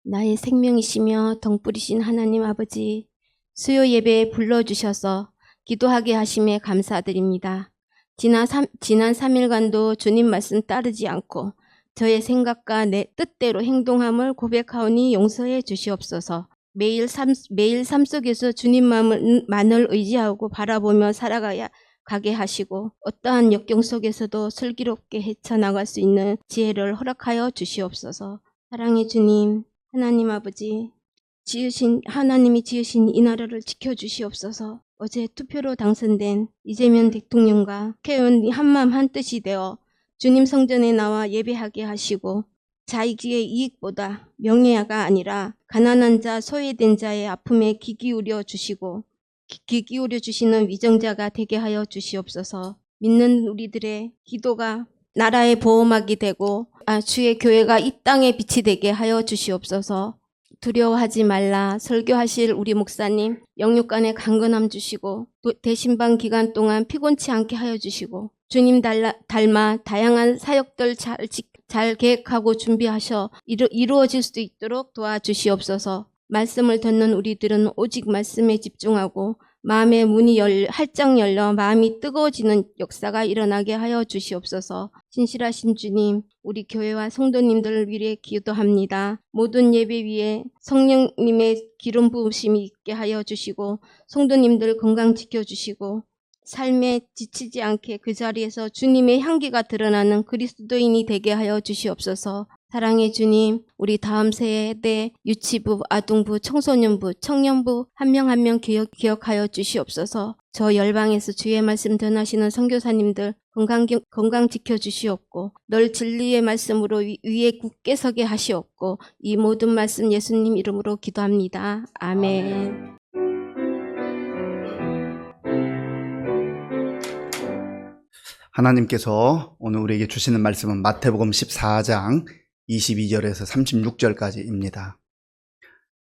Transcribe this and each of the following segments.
나의 생명이시며 덩뿌리신 하나님 아버지, 수요 예배에 불러주셔서 기도하게 하심에 감사드립니다. 지난 3일간도 주님 말씀 따르지 않고 저의 생각과 내 뜻대로 행동함을 고백하오니 용서해 주시옵소서. 매일 삶 속에서 주님만을 의지하고 바라보며 가게 하시고 어떠한 역경 속에서도 슬기롭게 헤쳐나갈 수 있는 지혜를 허락하여 주시옵소서. 사랑의 주님, 하나님 아버지, 하나님이 지으신 이 나라를 지켜주시옵소서. 어제 투표로 당선된 이재명 대통령과 국회의원 한마음 한뜻이 되어 주님 성전에 나와 예배하게 하시고 자기의 이익보다 명예가 아니라 가난한 자, 소외된 자의 아픔에 귀 기울여 주시는 위정자가 되게 하여 주시옵소서. 믿는 우리들의 기도가 나라의 보호막이 되고 주의 교회가 이 땅의 빛이 되게 하여 주시옵소서. 두려워하지 말라. 설교하실 우리 목사님 영육간에 강건함 주시고 대신방 기간 동안 피곤치 않게 하여 주시고 주님 닮아 다양한 사역들 잘 계획하고 준비하셔 이루어질 수 있도록 도와주시옵소서. 말씀을 듣는 우리들은 오직 말씀에 집중하고 마음의 문이 활짝 열려 마음이 뜨거워지는 역사가 일어나게 하여 주시옵소서. 신실하신 주님, 우리 교회와 성도님들을 위해 기도합니다. 모든 예배 위에 성령님의 기름 부으심이 있게 하여 주시고 성도님들 건강 지켜주시고 삶에 지치지 않게 그 자리에서 주님의 향기가 드러나는 그리스도인이 되게 하여 주시옵소서. 사랑의 주님, 우리 다음 세대 유치부, 아동부, 청소년부, 청년부 한 명 한 명 기억하여 주시옵소서. 저 열방에서 주의 말씀 전하시는 선교사님들 건강 지켜주시옵고 늘 진리의 말씀으로 위에 굳게 서게 하시옵고 이 모든 말씀 예수님 이름으로 기도합니다. 아멘. 하나님께서 오늘 우리에게 주시는 말씀은 마태복음 14장 22절에서 36절까지입니다.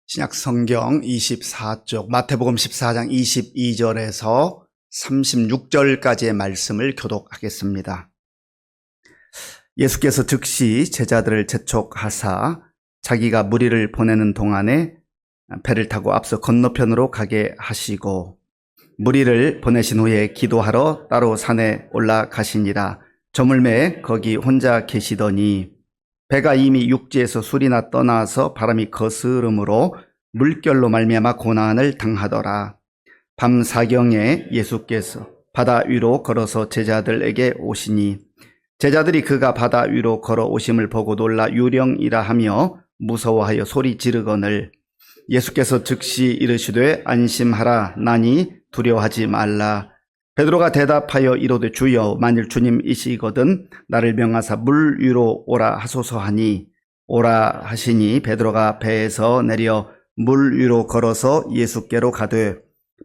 신약 성경 24쪽 마태복음 14장 22절에서 36절까지의 말씀을 교독하겠습니다. 예수께서 즉시 제자들을 재촉하사 자기가 무리를 보내는 동안에 배를 타고 앞서 건너편으로 가게 하시고 무리를 보내신 후에 기도하러 따로 산에 올라가시니라. 저물매 거기 혼자 계시더니 배가 이미 육지에서 술이나 떠나서 바람이 거스름으로 물결로 말미암아 고난을 당하더라. 밤 사경에 예수께서 바다 위로 걸어서 제자들에게 오시니 제자들이 그가 바다 위로 걸어오심을 보고 놀라 유령이라 하며 무서워하여 소리 지르거늘 예수께서 즉시 이르시되 안심하라. 나니 두려워하지 말라. 베드로가 대답하여 이르되 주여 만일 주님이시거든 나를 명하사 물 위로 오라 하소서 하니 오라 하시니 베드로가 배에서 내려 물 위로 걸어서 예수께로 가되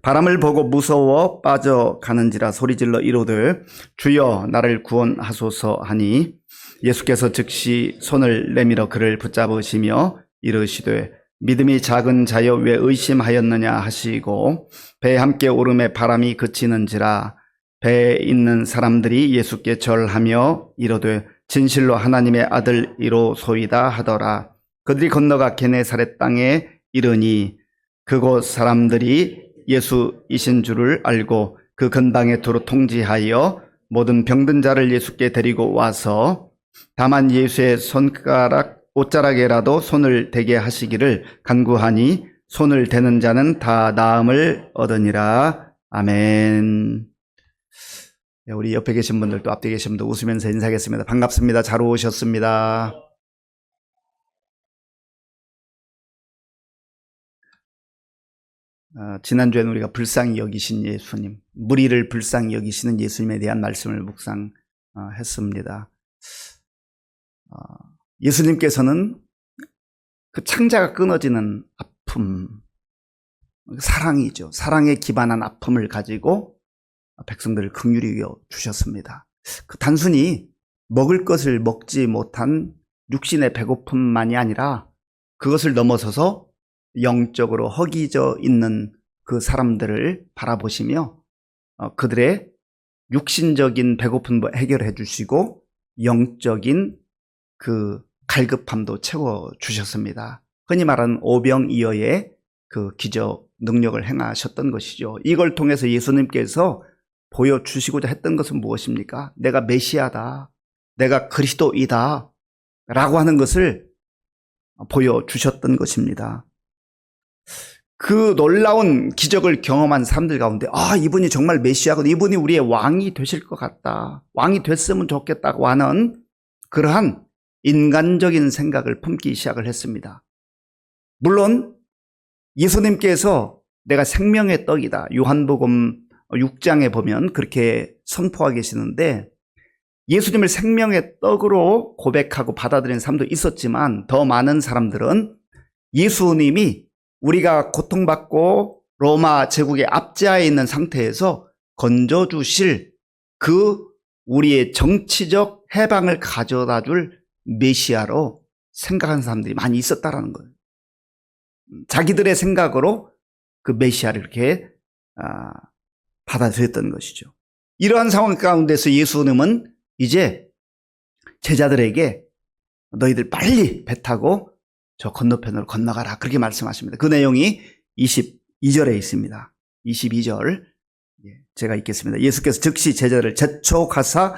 바람을 보고 무서워 빠져가는지라 소리질러 이르되 주여 나를 구원하소서 하니 예수께서 즉시 손을 내밀어 그를 붙잡으시며 이르시되 믿음이 작은 자여 왜 의심하였느냐 하시고 배에 함께 오름에 바람이 그치는지라. 배에 있는 사람들이 예수께 절하며 이르되 진실로 하나님의 아들이로소이다 하더라. 그들이 건너가 게네사렛 땅에 이르니 그곳 사람들이 예수이신 줄을 알고 그 근방에 두루 통지하여 모든 병든 자를 예수께 데리고 와서 다만 예수의 옷자락에라도 손을 대게 하시기를 간구하니 손을 대는 자는 다 나음을 얻으니라. 아멘. 우리 옆에 계신 분들도 앞에 계신 분들 웃으면서 인사하겠습니다. 반갑습니다. 잘 오셨습니다. 지난주에는 우리가 불쌍히 여기신 예수님, 무리를 불쌍히 여기시는 예수님에 대한 말씀을 묵상했습니다. 예수님께서는 그 창자가 끊어지는 아픔, 사랑이죠. 사랑에 기반한 아픔을 가지고 백성들을 긍휼히 여겨 주셨습니다. 그 단순히 먹을 것을 먹지 못한 육신의 배고픔만이 아니라 그것을 넘어서서 영적으로 허기져 있는 그 사람들을 바라보시며 그들의 육신적인 배고픔도 해결해 주시고 영적인 그 갈급함도 채워주셨습니다. 흔히 말하는 오병이어의 그 기적 능력을 행하셨던 것이죠. 이걸 통해서 예수님께서 보여주시고자 했던 것은 무엇입니까? 내가 메시아다, 내가 그리스도이다 라고 하는 것을 보여주셨던 것입니다. 그 놀라운 기적을 경험한 사람들 가운데 이분이 정말 메시아고 이분이 우리의 왕이 되실 것 같다, 왕이 됐으면 좋겠다고 하는 그러한 인간적인 생각을 품기 시작을 했습니다. 물론 예수님께서 내가 생명의 떡이다, 요한복음 6장에 보면 그렇게 선포하고 계시는데, 예수님을 생명의 떡으로 고백하고 받아들이는 사람도 있었지만 더 많은 사람들은 예수님이 우리가 고통받고 로마 제국의 압제하에 있는 상태에서 건져주실 그 우리의 정치적 해방을 가져다 줄 메시아로 생각하는 사람들이 많이 있었다라는 거예요. 자기들의 생각으로 그 메시아를 이렇게 받아들였던 것이죠. 이러한 상황 가운데서 예수님은 이제 제자들에게 너희들 빨리 배 타고 저 건너편으로 건너가라, 그렇게 말씀하십니다. 그 내용이 22절에 있습니다. 22절 제가 읽겠습니다. 예수께서 즉시 제자를 재촉하사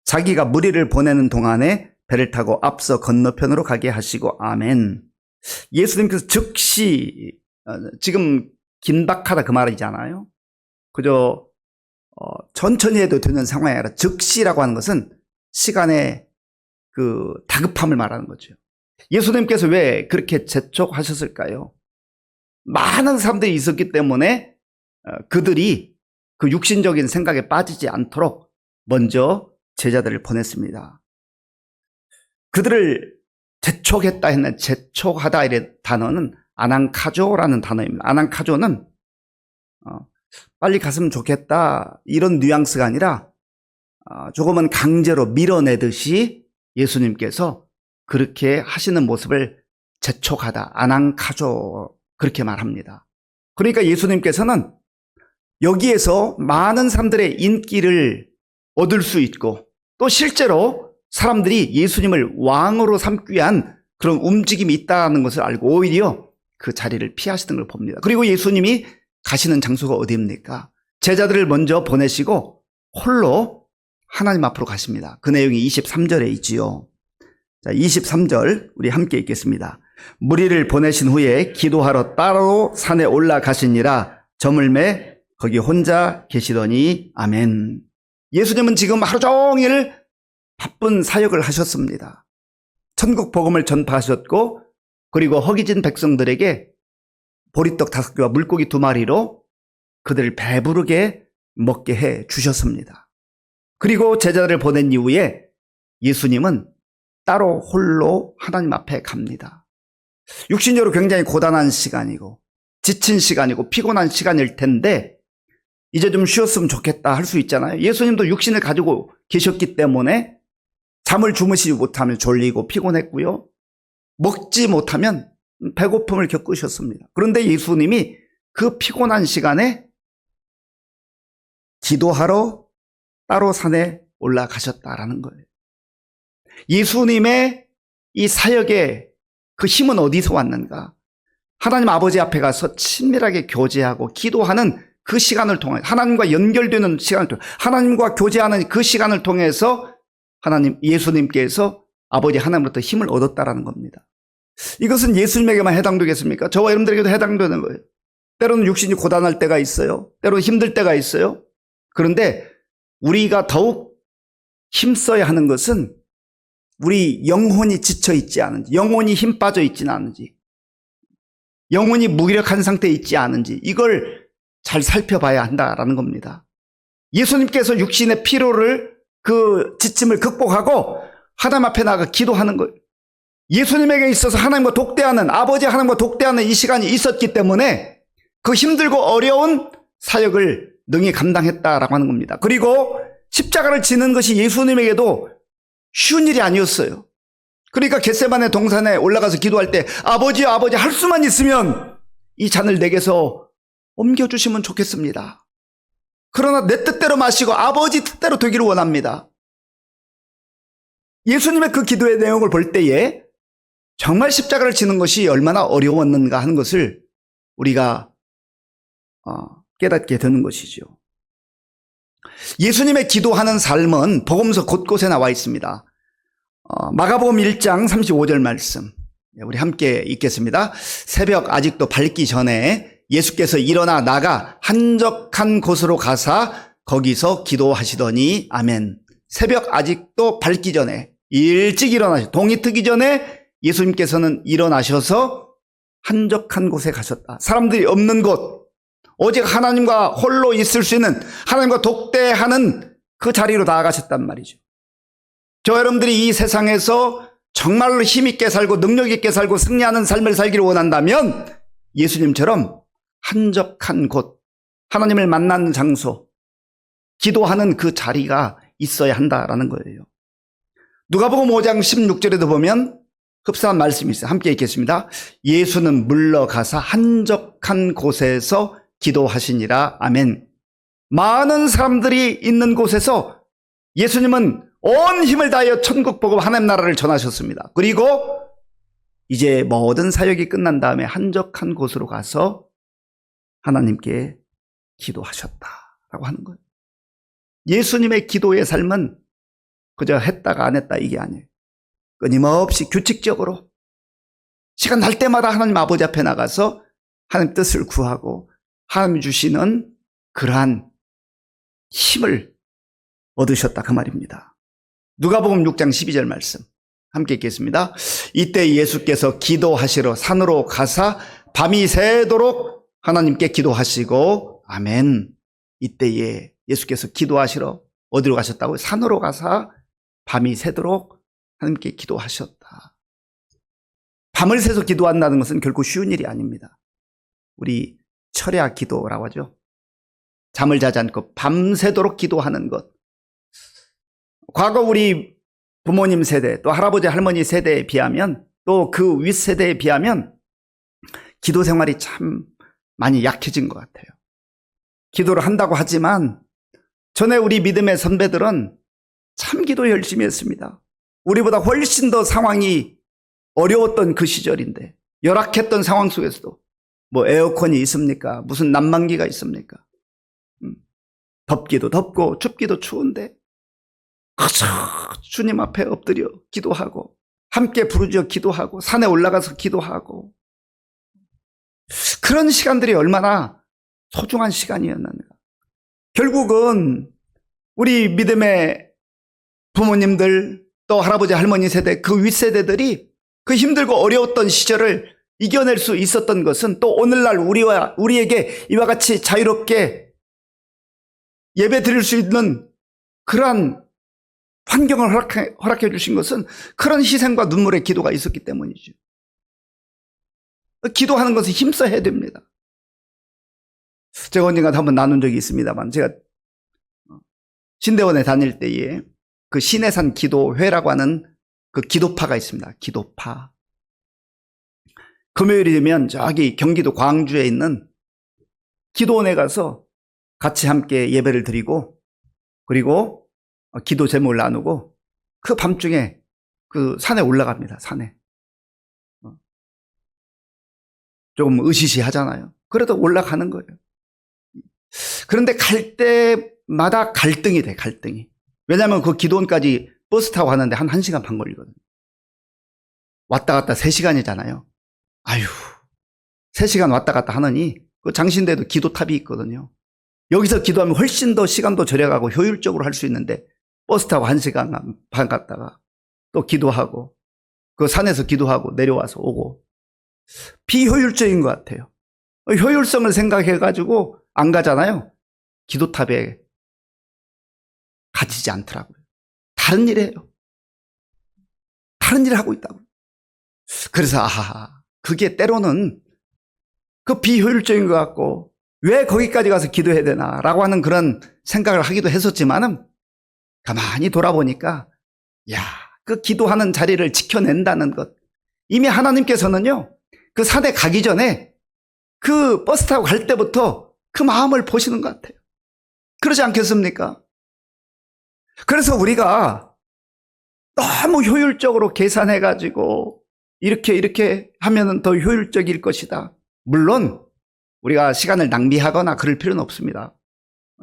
자기가 무리를 보내는 동안에 배를 타고 앞서 건너편으로 가게 하시고. 아멘. 예수님께서 즉시, 지금 긴박하다 그 말이잖아요. 그저 천천히 해도 되는 상황이 아니라 즉시라고 하는 것은 시간의 그 다급함을 말하는 거죠. 예수님께서 왜 그렇게 재촉하셨을까요? 많은 사람들이 있었기 때문에 그들이 그 육신적인 생각에 빠지지 않도록 먼저 제자들을 보냈습니다. 그들을 재촉했다 했는, 재촉하다 이런 단어는 아난카조라는 단어입니다. 아난카조는 빨리 갔으면 좋겠다 이런 뉘앙스가 아니라 조금은 강제로 밀어내듯이 예수님께서 그렇게 하시는 모습을 재촉하다, 아난카조, 그렇게 말합니다. 그러니까 예수님께서는 여기에서 많은 사람들의 인기를 얻을 수 있고 또 실제로 사람들이 예수님을 왕으로 삼기 위한 그런 움직임이 있다는 것을 알고 오히려 그 자리를 피하시는 걸 봅니다. 그리고 예수님이 가시는 장소가 어디입니까? 제자들을 먼저 보내시고 홀로 하나님 앞으로 가십니다. 그 내용이 23절에 있지요. 자, 23절 우리 함께 읽겠습니다. 무리를 보내신 후에 기도하러 따로 산에 올라가시니라. 저물매 거기 혼자 계시더니. 아멘. 예수님은 지금 하루 종일 바쁜 사역을 하셨습니다. 천국 복음을 전파하셨고, 그리고 허기진 백성들에게 보리떡 5개와 물고기 2마리로 그들을 배부르게 먹게 해 주셨습니다. 그리고 제자들을 보낸 이후에 예수님은 따로 홀로 하나님 앞에 갑니다. 육신적으로 굉장히 고단한 시간이고 지친 시간이고 피곤한 시간일 텐데 이제 좀 쉬었으면 좋겠다 할 수 있잖아요. 예수님도 육신을 가지고 계셨기 때문에 잠을 주무시지 못하면 졸리고 피곤했고요. 먹지 못하면 배고픔을 겪으셨습니다. 그런데 예수님이 그 피곤한 시간에 기도하러 따로 산에 올라가셨다라는 거예요. 예수님의 이 사역의 그 힘은 어디서 왔는가? 하나님 아버지 앞에 가서 친밀하게 교제하고 기도하는 그 시간을 통해, 하나님과 연결되는 시간을 통해, 하나님과 교제하는 그 시간을 통해서 예수님께서 아버지 하나님으로부터 힘을 얻었다라는 겁니다. 이것은 예수님에게만 해당되겠습니까? 저와 여러분들에게도 해당되는 거예요. 때로는 육신이 고단할 때가 있어요. 때로는 힘들 때가 있어요. 그런데 우리가 더욱 힘써야 하는 것은 우리 영혼이 지쳐 있지 않은지, 영혼이 힘 빠져 있지는 않은지, 영혼이 무기력한 상태에 있지 않은지, 이걸 잘 살펴봐야 한다라는 겁니다. 예수님께서 육신의 피로를, 그 지침을 극복하고 하나님 앞에 나가 기도하는 거예요. 예수님에게 있어서 하나님과 독대하는, 아버지 하나님과 독대하는 이 시간이 있었기 때문에 그 힘들고 어려운 사역을 능히 감당했다라고 하는 겁니다. 그리고 십자가를 지는 것이 예수님에게도 쉬운 일이 아니었어요. 그러니까 겟세마네 동산에 올라가서 기도할 때 아버지요, 아버지, 할 수만 있으면 이 잔을 내게서 옮겨주시면 좋겠습니다. 그러나 내 뜻대로 마시고 아버지 뜻대로 되기를 원합니다. 예수님의 그 기도의 내용을 볼 때에 정말 십자가를 지는 것이 얼마나 어려웠는가 하는 것을 우리가 깨닫게 되는 것이죠. 예수님의 기도하는 삶은 복음서 곳곳에 나와 있습니다. 마가복음 1장 35절 말씀 우리 함께 읽겠습니다. 새벽 아직도 밝기 전에 예수께서 일어나 나가 한적한 곳으로 가사 거기서 기도하시더니 아멘. 새벽 아직도 밝기 전에 일찍 일어나셔 동이 트기 전에 예수님께서는 일어나셔서 한적한 곳에 가셨다. 사람들이 없는 곳, 오직 하나님과 홀로 있을 수 있는 하나님과 독대하는 그 자리로 나아가셨단 말이죠. 저 여러분들이 이 세상에서 정말로 힘있게 살고 능력 있게 살고 승리하는 삶을 살기를 원한다면 예수님처럼 한적한 곳, 하나님을 만나는 장소, 기도하는 그 자리가 있어야 한다라는 거예요. 누가복음 5장 16절에도 보면 흡사한 말씀이 있어요. 함께 읽겠습니다. 예수는 물러가사 한적한 곳에서 기도하시니라. 아멘. 많은 사람들이 있는 곳에서 예수님은 온 힘을 다하여 천국 복음 하나님 나라를 전하셨습니다. 그리고 이제 모든 사역이 끝난 다음에 한적한 곳으로 가서 하나님께 기도하셨다라고 하는 거예요. 예수님의 기도의 삶은 그저 했다가 안 했다 이게 아니에요. 끊임없이 규칙적으로 시간 날 때마다 하나님 아버지 앞에 나가서 하나님 뜻을 구하고 하나님이 주시는 그러한 힘을 얻으셨다 그 말입니다. 누가복음 6장 12절 말씀 함께 읽겠습니다. 이때 예수께서 기도하시러 산으로 가사 밤이 새도록 하나님께 기도하시고 아멘. 이때에 예수께서 기도하시러 어디로 가셨다고요? 산으로 가사 밤이 새도록 하나님께 기도하셨다. 밤을 새서 기도한다는 것은 결코 쉬운 일이 아닙니다. 우리 철야 기도라고 하죠. 잠을 자지 않고 밤새도록 기도하는 것. 과거 우리 부모님 세대 또 할아버지 할머니 세대에 비하면 또 그 윗세대에 비하면 기도 생활이 참 많이 약해진 것 같아요. 기도를 한다고 하지만 전에 우리 믿음의 선배들은 참 기도 열심히 했습니다. 우리보다 훨씬 더 상황이 어려웠던 그 시절인데 열악했던 상황 속에서도 뭐 에어컨이 있습니까? 무슨 난방기가 있습니까? 덥기도 덥고 춥기도 추운데 그저 주님 앞에 엎드려 기도하고 함께 부르짖어 기도하고 산에 올라가서 기도하고 그런 시간들이 얼마나 소중한 시간이었는가. 결국은 우리 믿음의 부모님들 또 할아버지 할머니 세대 그 윗세대들이 그 힘들고 어려웠던 시절을 이겨낼 수 있었던 것은 또 오늘날 우리에게 이와 같이 자유롭게 예배 드릴 수 있는 그러한 환경을 허락해 주신 것은 그런 희생과 눈물의 기도가 있었기 때문이죠. 기도하는 것은 힘써 해야 됩니다. 제가 언젠가 한번 나눈 적이 있습니다만 제가 신대원에 다닐 때에 그 신해산 기도회라고 하는 그 기도파가 있습니다. 기도파. 금요일이 되면 저기 경기도 광주에 있는 기도원에 가서 같이 함께 예배를 드리고 그리고 기도 제목을 나누고 그 밤중에 그 산에 올라갑니다. 산에. 조금 으시시 하잖아요. 그래도 올라가는 거예요. 그런데 갈 때마다 갈등이 돼, 갈등이. 왜냐하면 그 기도원까지 버스 타고 가는데 한 1시간 반 걸리거든요. 왔다 갔다 3시간이잖아요. 아유, 3시간 왔다 갔다 하느니 그 장신대도 기도탑이 있거든요. 여기서 기도하면 훨씬 더 시간도 절약하고 효율적으로 할 수 있는데 버스 타고 1시간 반 갔다가 또 기도하고 그 산에서 기도하고 내려와서 오고 비효율적인 것 같아요. 효율성을 생각해가지고 안 가잖아요. 기도탑에 갇히지 않더라고요. 다른 일이에요. 다른 일을 하고 있다고요. 그래서 그게 때로는 그 비효율적인 것 같고 왜 거기까지 가서 기도해야 되나라고 하는 그런 생각을 하기도 했었지만은 가만히 돌아보니까 그 기도하는 자리를 지켜낸다는 것 이미 하나님께서는요 그 산에 가기 전에 그 버스 타고 갈 때부터 그 마음을 보시는 것 같아요. 그러지 않겠습니까? 그래서 우리가 너무 효율적으로 계산해가지고 이렇게 하면 더 효율적일 것이다. 물론 우리가 시간을 낭비하거나 그럴 필요는 없습니다.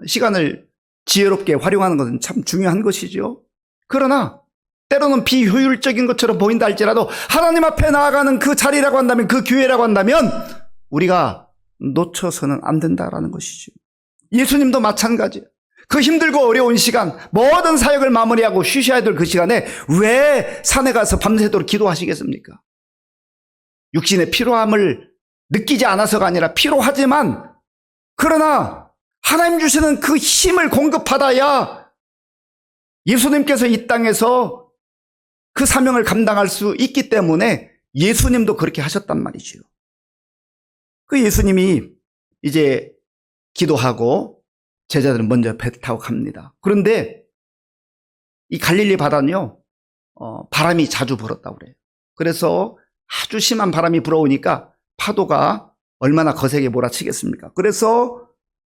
시간을 지혜롭게 활용하는 것은 참 중요한 것이죠. 그러나 때로는 비효율적인 것처럼 보인다 할지라도 하나님 앞에 나아가는 그 자리라고 한다면, 그 교회라고 한다면 우리가 놓쳐서는 안 된다라는 것이죠. 예수님도 마찬가지예요. 그 힘들고 어려운 시간, 모든 사역을 마무리하고 쉬셔야 될 그 시간에 왜 산에 가서 밤새도록 기도하시겠습니까? 육신의 피로함을 느끼지 않아서가 아니라 피로하지만, 그러나 하나님 주시는 그 힘을 공급받아야 예수님께서 이 땅에서 그 사명을 감당할 수 있기 때문에 예수님도 그렇게 하셨단 말이죠. 그 예수님이 이제 기도하고 제자들은 먼저 배 타고 갑니다. 그런데 이 갈릴리 바다는요, 바람이 자주 불었다고 그래요. 그래서 아주 심한 바람이 불어오니까 파도가 얼마나 거세게 몰아치겠습니까? 그래서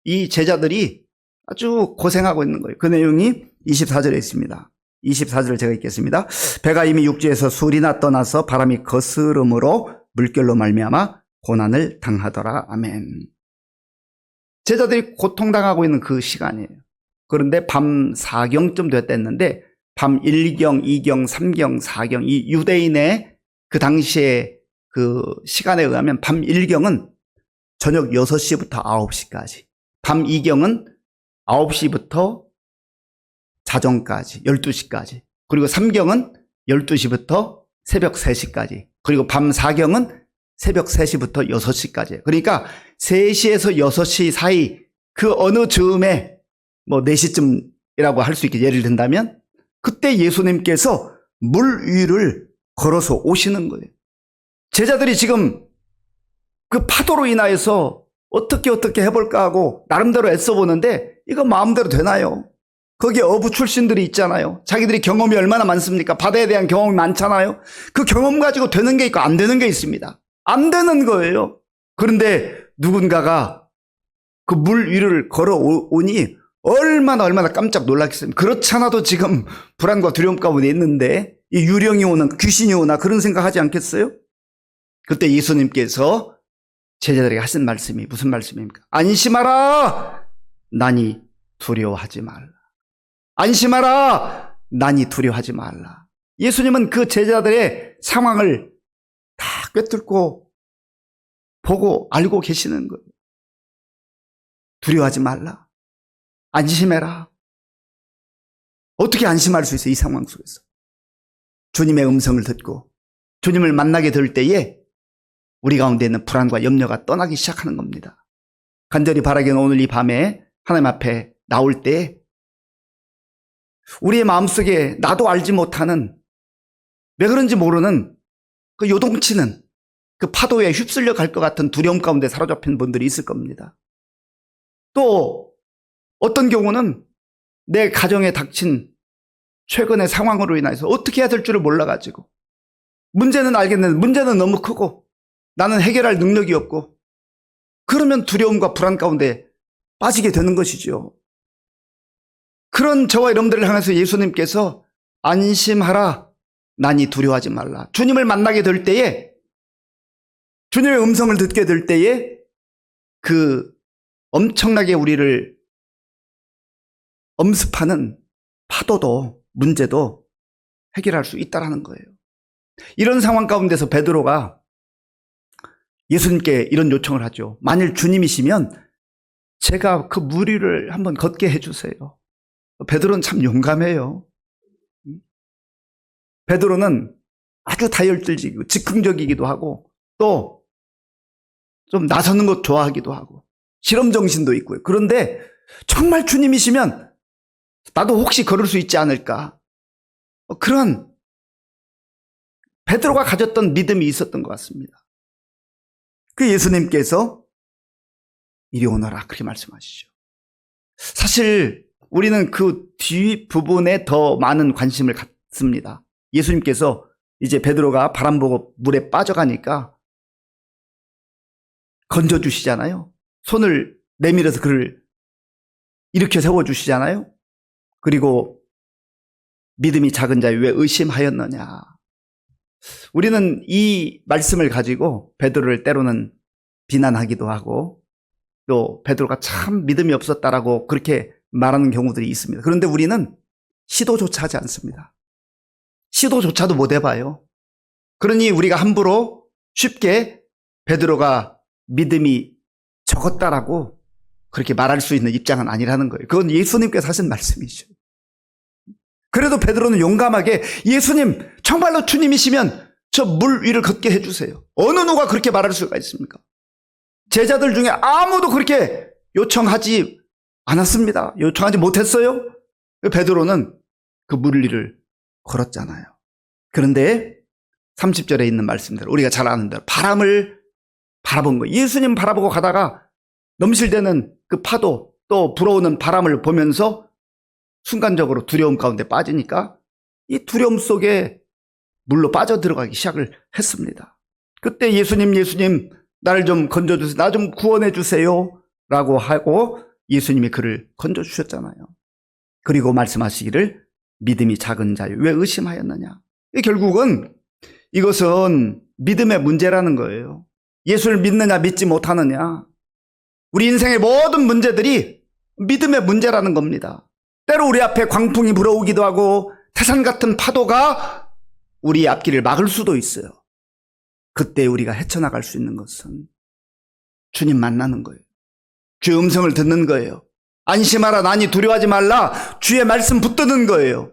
이 제자들이 아주 고생하고 있는 거예요. 그 내용이 24절에 있습니다. 24절을 제가 읽겠습니다. 배가 이미 육지에서 술이나 떠나서 바람이 거스름으로 물결로 말미암아 고난을 당하더라. 아멘. 제자들이 고통당하고 있는 그 시간이에요. 그런데 밤 4경쯤 됐댔는데 밤 1경, 2경, 3경, 4경, 이 유대인의 그 당시에 그 시간에 의하면 밤 1경은 저녁 6시부터 9시까지, 밤 2경은 9시부터 자정까지 12시까지, 그리고 3경은 12시부터 새벽 3시까지, 그리고 밤 4경은 새벽 3시부터 6시까지. 그러니까 3시에서 6시 사이 그 어느 즈음에 뭐 4시쯤이라고 할 수 있게 예를 든다면 그때 예수님께서 물 위를 걸어서 오시는 거예요. 제자들이 지금 그 파도로 인하여서 어떻게 해볼까 하고 나름대로 애써보는데 이거 마음대로 되나요? 거기에 어부 출신들이 있잖아요. 자기들이 경험이 얼마나 많습니까? 바다에 대한 경험이 많잖아요. 그 경험 가지고 되는 게 있고 안 되는 게 있습니다. 안 되는 거예요. 그런데 누군가가 그 물 위를 걸어오니 얼마나 깜짝 놀랐겠습니까? 그렇지 않아도 지금 불안과 두려움 가운데 있는데 이 유령이 오나 귀신이 오나 그런 생각하지 않겠어요? 그때 예수님께서 제자들에게 하신 말씀이 무슨 말씀입니까? 안심하라! 나니 두려워하지 말라. 안심하라! 나니 두려워하지 말라. 예수님은 그 제자들의 상황을 다 꿰뚫고 보고 알고 계시는 거예요. 두려워하지 말라. 안심해라. 어떻게 안심할 수 있어요? 이 상황 속에서. 주님의 음성을 듣고 주님을 만나게 될 때에 우리 가운데 있는 불안과 염려가 떠나기 시작하는 겁니다. 간절히 바라기는 오늘 이 밤에 하나님 앞에 나올 때 우리의 마음속에 나도 알지 못하는, 왜 그런지 모르는 그 요동치는 그 파도에 휩쓸려 갈 것 같은 두려움 가운데 사로잡힌 분들이 있을 겁니다. 또 어떤 경우는 내 가정에 닥친 최근의 상황으로 인해서 어떻게 해야 될 줄을 몰라가지고 문제는 알겠는데 문제는 너무 크고 나는 해결할 능력이 없고, 그러면 두려움과 불안 가운데 빠지게 되는 것이죠. 그런 저와 여러분들을 향해서 예수님께서 안심하라, 나니 두려워하지 말라. 주님을 만나게 될 때에, 주님의 음성을 듣게 될 때에 그 엄청나게 우리를 엄습하는 파도도 문제도 해결할 수 있다라는 거예요. 이런 상황 가운데서 베드로가 예수님께 이런 요청을 하죠. 만일 주님이시면 제가 그 물 위를 한번 걷게 해주세요. 베드로는 참 용감해요. 베드로는 아주 다혈질이고 즉흥적이기도 하고 또 좀 나서는 것 좋아하기도 하고 실험 정신도 있고요. 그런데 정말 주님이시면 나도 혹시 걸을 수 있지 않을까, 그런 베드로가 가졌던 믿음이 있었던 것 같습니다. 그 예수님께서 이리 오너라 그렇게 말씀하시죠. 사실 우리는 그 뒷부분에 더 많은 관심을 갖습니다. 예수님께서 이제 베드로가 바람 보고 물에 빠져가니까 건져주시잖아요. 손을 내밀어서 그를 일으켜 세워주시잖아요. 그리고 믿음이 작은 자여 왜 의심하였느냐. 우리는 이 말씀을 가지고 베드로를 때로는 비난하기도 하고 또 베드로가 참 믿음이 없었다라고 그렇게 말하는 경우들이 있습니다. 그런데 우리는 시도조차 하지 않습니다. 시도조차도 못 해봐요. 그러니 우리가 함부로 쉽게 베드로가 믿음이 적었다라고 그렇게 말할 수 있는 입장은 아니라는 거예요. 그건 예수님께서 하신 말씀이죠. 그래도 베드로는 용감하게 예수님 정말로 주님이시면 저 물 위를 걷게 해주세요. 어느 누가 그렇게 말할 수가 있습니까? 제자들 중에 아무도 그렇게 요청하지 않았습니다. 요청하지 못했어요. 베드로는 그 물 위를 걸었잖아요. 그런데 30절에 있는 말씀대로 우리가 잘 아는 대로 바람을 바라본 거예요. 예수님 바라보고 가다가 넘실대는 그 파도 또 불어오는 바람을 보면서 순간적으로 두려움 가운데 빠지니까 이 두려움 속에 물로 빠져들어가기 시작을 했습니다. 그때 예수님 나를 좀 건져주세요. 나 좀 구원해 주세요 라고 하고 예수님이 그를 건져주셨잖아요. 그리고 말씀하시기를 믿음이 작은 자여 왜 의심하였느냐. 결국은 이것은 믿음의 문제라는 거예요. 예수를 믿느냐 믿지 못하느냐. 우리 인생의 모든 문제들이 믿음의 문제라는 겁니다. 때로 우리 앞에 광풍이 불어오기도 하고 태산 같은 파도가 우리 앞길을 막을 수도 있어요. 그때 우리가 헤쳐나갈 수 있는 것은 주님 만나는 거예요. 주의 음성을 듣는 거예요. 안심하라 나니 두려워하지 말라 주의 말씀 붙드는 거예요.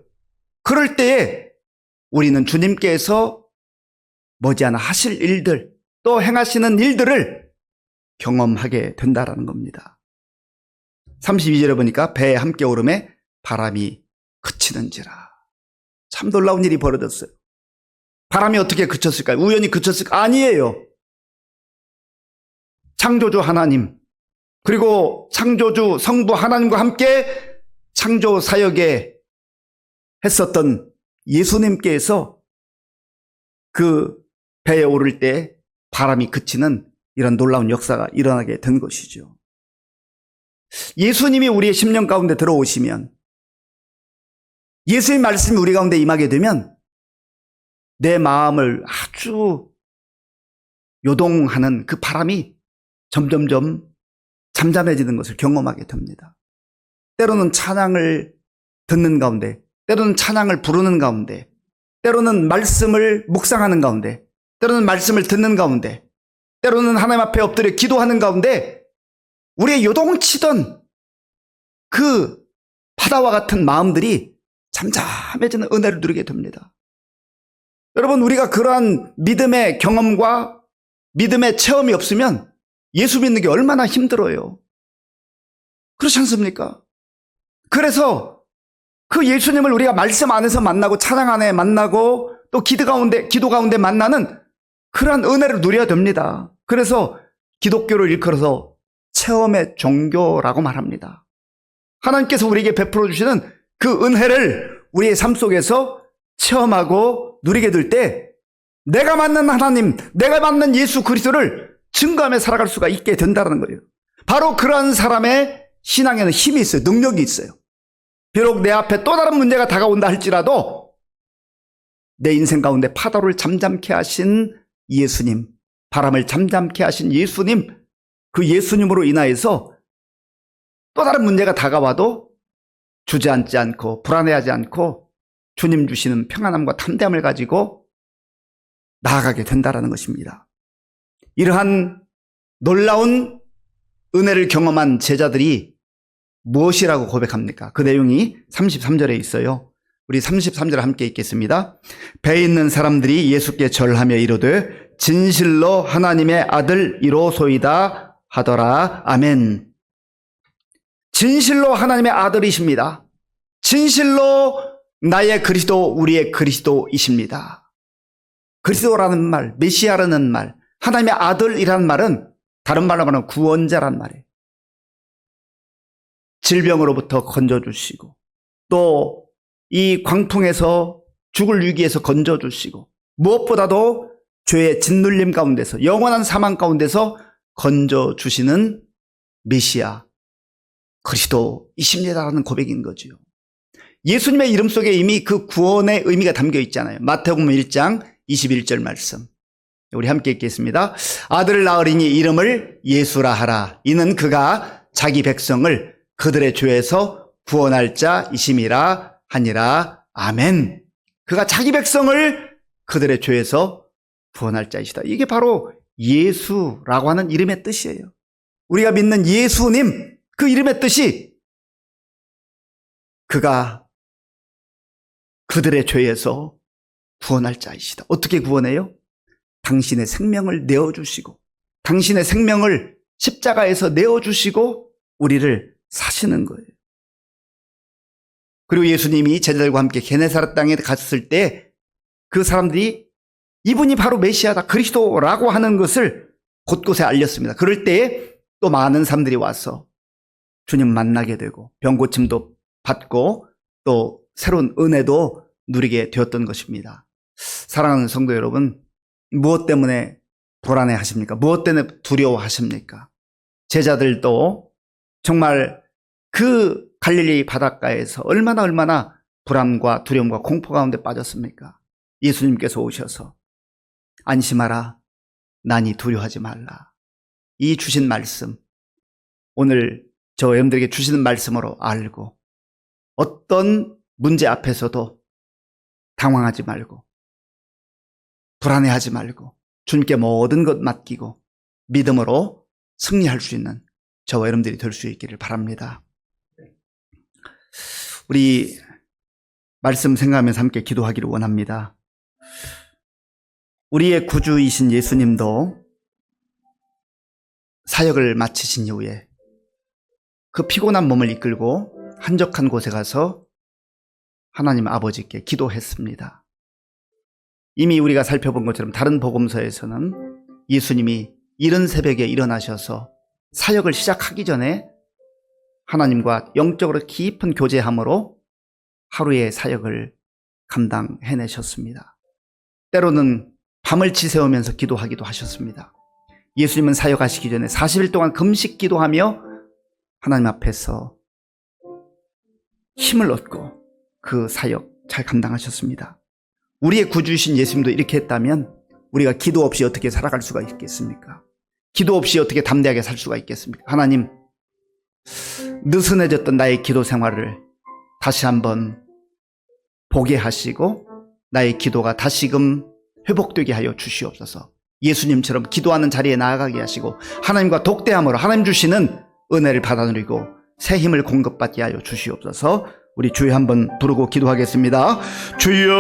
그럴 때에 우리는 주님께서 머지않아 하실 일들 또 행하시는 일들을 경험하게 된다라는 겁니다. 32절에 보니까 배에 함께 오름에 바람이 그치는지라. 참 놀라운 일이 벌어졌어요. 바람이 어떻게 그쳤을까요? 우연히 그쳤을까요? 아니에요. 창조주 하나님 그리고 창조주 성부 하나님과 함께 창조 사역에 했었던 예수님께서 그 배에 오를 때 바람이 그치는 이런 놀라운 역사가 일어나게 된 것이죠. 예수님이 우리의 심령 가운데 들어오시면 예수의 말씀이 우리 가운데 임하게 되면 내 마음을 아주 요동하는 그 바람이 점점점 잠잠해지는 것을 경험하게 됩니다. 때로는 찬양을 듣는 가운데, 때로는 찬양을 부르는 가운데, 때로는 말씀을 묵상하는 가운데, 때로는 말씀을 듣는 가운데, 때로는 하나님 앞에 엎드려 기도하는 가운데 우리의 요동치던 그 바다와 같은 마음들이 잠잠해지는 은혜를 누리게 됩니다. 여러분 우리가 그러한 믿음의 경험과 믿음의 체험이 없으면 예수 믿는 게 얼마나 힘들어요. 그렇지 않습니까? 그래서 그 예수님을 우리가 말씀 안에서 만나고 찬양 안에 만나고 또 기도 가운데 만나는 그러한 은혜를 누려야 됩니다. 그래서 기독교를 일컬어서 체험의 종교라고 말합니다. 하나님께서 우리에게 베풀어 주시는 그 은혜를 우리의 삶 속에서 체험하고 누리게 될 때 내가 맞는 하나님, 내가 맞는 예수 그리스도를 증거하며 살아갈 수가 있게 된다는 거예요. 바로 그러한 사람의 신앙에는 힘이 있어요. 능력이 있어요. 비록 내 앞에 또 다른 문제가 다가온다 할지라도 내 인생 가운데 파도를 잠잠케 하신 예수님, 바람을 잠잠케 하신 예수님, 그 예수님으로 인하여서 또 다른 문제가 다가와도 주저앉지 않고 불안해하지 않고 주님 주시는 평안함과 담대함을 가지고 나아가게 된다는 것입니다. 이러한 놀라운 은혜를 경험한 제자들이 무엇이라고 고백합니까? 그 내용이 33절에 있어요. 우리 33절 함께 읽겠습니다. 배에 있는 사람들이 예수께 절하며 이르되 진실로 하나님의 아들이로소이다 하더라. 아멘. 진실로 하나님의 아들이십니다. 진실로 나의 그리스도, 우리의 그리스도이십니다. 그리스도라는 말, 메시아라는 말, 하나님의 아들이라는 말은 다른 말로 말하면 구원자란 말이에요. 질병으로부터 건져주시고 또 이 광풍에서 죽을 위기에서 건져주시고 무엇보다도 죄의 짓눌림 가운데서 영원한 사망 가운데서 건져주시는 메시아 그리스도이십니다라는 고백인 거죠. 예수님의 이름 속에 이미 그 구원의 의미가 담겨 있잖아요. 마태복음 1장 21절 말씀. 우리 함께 읽겠습니다. 아들을 낳으리니 이름을 예수라 하라. 이는 그가 자기 백성을 그들의 죄에서 구원할 자이심이라 하니라. 아멘. 그가 자기 백성을 그들의 죄에서 구원할 자이시다. 이게 바로 예수라고 하는 이름의 뜻이에요. 우리가 믿는 예수님, 그 이름의 뜻이 그가 그들의 죄에서 구원할 자이시다. 어떻게 구원해요? 당신의 생명을 내어주시고, 당신의 생명을 십자가에서 내어주시고 우리를 사시는 거예요. 그리고 예수님이 제자들과 함께 게네사렛 땅에 갔을 때 그 사람들이 이분이 바로 메시아다, 그리스도라고 하는 것을 곳곳에 알렸습니다. 그럴 때에 또 많은 사람들이 와서 주님 만나게 되고 병고침도 받고 또 새로운 은혜도 누리게 되었던 것입니다. 사랑하는 성도 여러분, 무엇 때문에 불안해 하십니까? 무엇 때문에 두려워하십니까? 제자들도 정말 그 갈릴리 바닷가에서 얼마나 불안과 두려움과 공포 가운데 빠졌습니까? 예수님께서 오셔서 안심하라, 나니 두려워하지 말라. 이 주신 말씀, 오늘 저 여러분들에게 주시는 말씀으로 알고 어떤 문제 앞에서도 당황하지 말고 불안해하지 말고 주님께 모든 것 맡기고 믿음으로 승리할 수 있는 저와 여러분들이 될 수 있기를 바랍니다. 우리 말씀 생각하면서 함께 기도하기를 원합니다. 우리의 구주이신 예수님도 사역을 마치신 이후에 그 피곤한 몸을 이끌고 한적한 곳에 가서 하나님 아버지께 기도했습니다. 이미 우리가 살펴본 것처럼 다른 복음서에서는 예수님이 이른 새벽에 일어나셔서 사역을 시작하기 전에 하나님과 영적으로 깊은 교제함으로 하루의 사역을 감당해내셨습니다. 때로는 밤을 지새우면서 기도하기도 하셨습니다. 예수님은 사역하시기 전에 40일 동안 금식 기도하며 하나님 앞에서 힘을 얻고 그 사역 잘 감당하셨습니다. 우리의 구주이신 예수님도 이렇게 했다면 우리가 기도 없이 어떻게 살아갈 수가 있겠습니까? 기도 없이 어떻게 담대하게 살 수가 있겠습니까? 하나님, 느슨해졌던 나의 기도 생활을 다시 한번 보게 하시고 나의 기도가 다시금 회복되게 하여 주시옵소서. 예수님처럼 기도하는 자리에 나아가게 하시고 하나님과 독대함으로 하나님 주시는 은혜를 받아 누리고 새 힘을 공급받게 하여 주시옵소서. 우리 주여 한번 부르고 기도하겠습니다. 주여,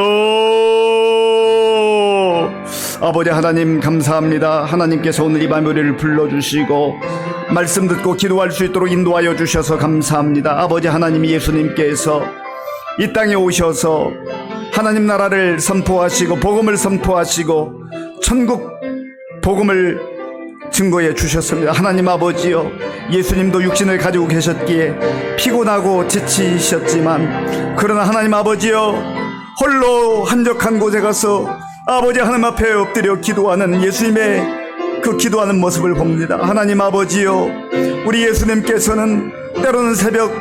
아버지 하나님 감사합니다. 하나님께서 오늘 이 밤에 우리를 불러주시고 말씀 듣고 기도할 수 있도록 인도하여 주셔서 감사합니다. 아버지 하나님, 예수님께서 이 땅에 오셔서 하나님 나라를 선포하시고 복음을 선포하시고 천국 복음을 증거해 주셨습니다. 하나님 아버지요, 예수님도 육신을 가지고 계셨기에 피곤하고 지치셨지만 그러나 하나님 아버지요, 홀로 한적한 곳에 가서 아버지 하나님 앞에 엎드려 기도하는 예수님의 그 기도하는 모습을 봅니다. 하나님 아버지요, 우리 예수님께서는 때로는 새벽